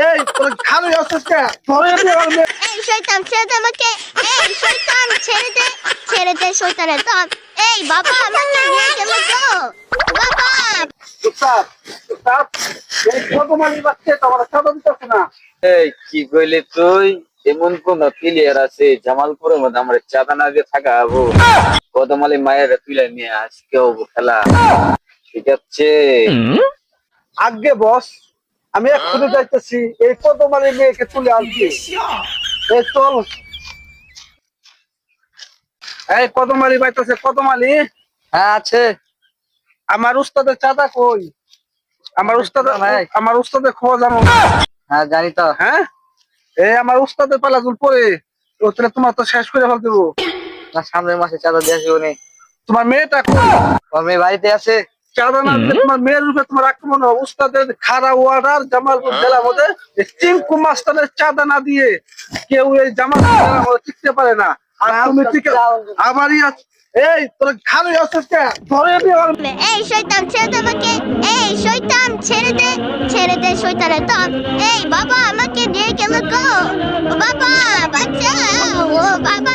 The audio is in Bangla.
এই তোর খালি আসছিস কে? ধরে নিয়ে আমার মেয়ে। এই শয়তান ছেড়ে দে আমাকে। এই শয়তান ছেড়ে দে, ছেড়ে দে শয়তানের দল। এই বাবা আমাকে নিয়ে গেল তো বাবা। উস্তাদ, উস্তাদ, এই কত মালি বাচ্চা তোমার সাদা দিতেছে না। এই কি কইলি তুই? এমন কোন প্লেয়ার আছে জামালপুরের মধ্যে আমার চাঁদা না দিয়ে থাকা হবো? কদমালি মায়ের তুলে নিয়ে আজকে হবো খেলা, ঠিক আছে? আগে বস, আমি এক্ষুনি যাইতেছি, এই কত মালি মেয়েকে তুলে আনছি। এই চল। এই কত মালি বাইতেছে, কত মালি? হ্যাঁ আছে। আমার উস্তাদের চাঁদা কই? আমার উস্তাদের খোঁজ জানো না? হ্যাঁ জানি তো। হ্যাঁ, এই আমার উস্তাদের পালাজুল পরে ও তাহলে তোমার তো শেষ করে ফেল দেবো। সামনের মাসে চাঁদা দিয়ে আসবো নি। তোমার মেয়েটা কই? ওর মেয়ে বাড়িতে আছে। চাঁদা না দিলে তোমার মেয়ের রূপে তোমার আক্রমণ হবে। উস্তাদের খাড়া ওয়ার্ডার জামালপুর জেলার মধ্যে এই চিঙ্কু মাস্টারের চাঁদা না দিয়ে কেউ এই জামালপুর জেলার মধ্যে টিকতে পারে না। আর তুমি টিকে আমারই এই তোর খালি আসছিস কে? ধরে নিয়ে আমার এই শয়তান ছেড়ে দে আমাকে। এই শয়তান ছেড়ে দে, ছেড়ে দে শয়তানের দল। এই বাবা আমাকে নিয়ে গেল তো বাবা, বাচ্চা ও বাবা।